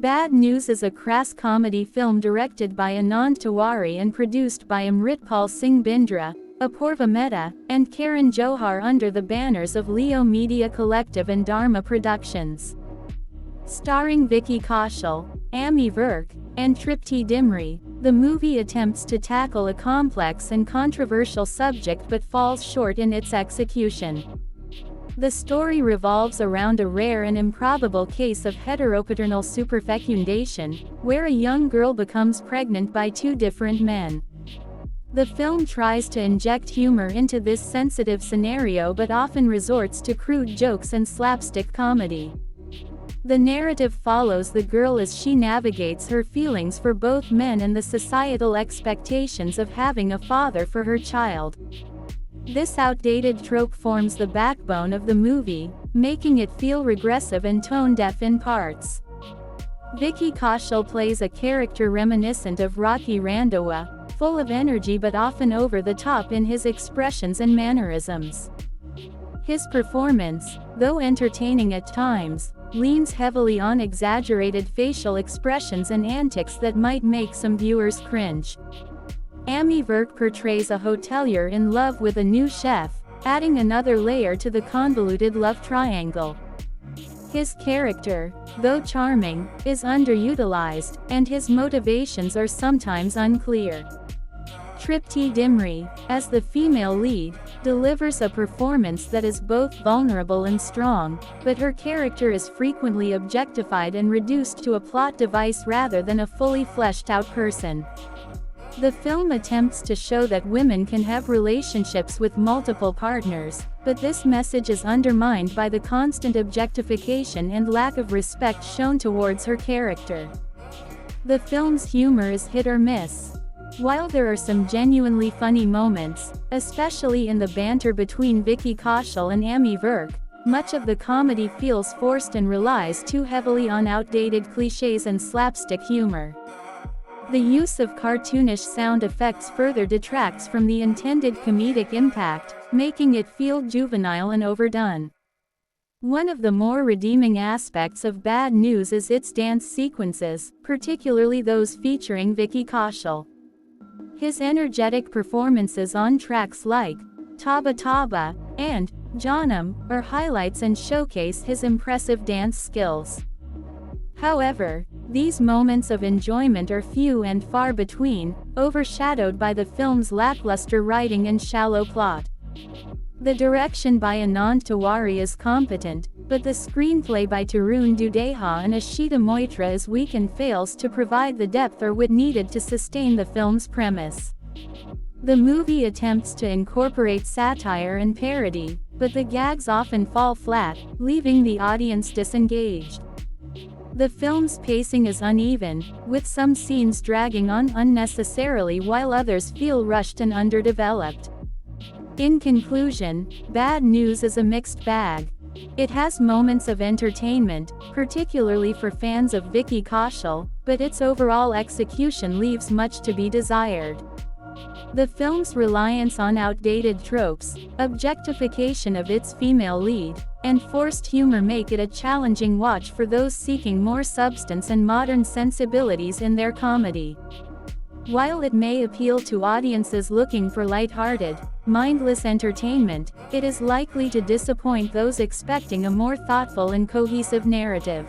BadNewz is a crass comedy film directed by Anand Tiwari and produced by Amritpal Singh Bindra, Apurva Mehta, and Karan Johar under the banners of Leo Media Collective and Dharma Productions. Starring Vicky Kaushal, Ammy Virk, and Tripti Dimri, the movie attempts to tackle a complex and controversial subject but falls short in its execution. The story revolves around a rare and improbable case of heteropaternal superfecundation, where a young girl becomes pregnant by two different men. The film tries to inject humor into this sensitive scenario but often resorts to crude jokes and slapstick comedy. The narrative follows the girl as she navigates her feelings for both men and the societal expectations of having a father for her child. This outdated trope forms the backbone of the movie, making it feel regressive and tone-deaf in parts. Vicky Kaushal plays a character reminiscent of Rocky Randhawa, full of energy but often over the top in his expressions and mannerisms. His performance, though entertaining at times, leans heavily on exaggerated facial expressions and antics that might make some viewers cringe. Ammy Virk portrays a hotelier in love with a new chef, adding another layer to the convoluted love triangle. His character, though charming, is underutilized, and his motivations are sometimes unclear. Tripti Dimri, as the female lead, delivers a performance that is both vulnerable and strong, but her character is frequently objectified and reduced to a plot device rather than a fully fleshed-out person. The film attempts to show that women can have relationships with multiple partners, but this message is undermined by the constant objectification and lack of respect shown towards her character. The film's humor is hit or miss. While there are some genuinely funny moments, especially in the banter between Vicky Kaushal and Ammy Virk, much of the comedy feels forced and relies too heavily on outdated cliches and slapstick humor. The use of cartoonish sound effects further detracts from the intended comedic impact, making it feel juvenile and overdone. One of the more redeeming aspects of BadNewz is its dance sequences, particularly those featuring Vicky Kaushal. His energetic performances on tracks like Taba Taba and Janam are highlights and showcase his impressive dance skills. However, these moments of enjoyment are few and far between, overshadowed by the film's lackluster writing and shallow plot. The direction by Anand Tiwari is competent, but the screenplay by Tarun Dudeja and Ashita Moitra is weak and fails to provide the depth or wit needed to sustain the film's premise. The movie attempts to incorporate satire and parody, but the gags often fall flat, leaving the audience disengaged. The film's pacing is uneven, with some scenes dragging on unnecessarily while others feel rushed and underdeveloped. In conclusion, BadNewz is a mixed bag. It has moments of entertainment, particularly for fans of Vicky Kaushal, but its overall execution leaves much to be desired. The film's reliance on outdated tropes, objectification of its female lead, and forced humor make it a challenging watch for those seeking more substance and modern sensibilities in their comedy. While it may appeal to audiences looking for lighthearted, mindless entertainment, it is likely to disappoint those expecting a more thoughtful and cohesive narrative.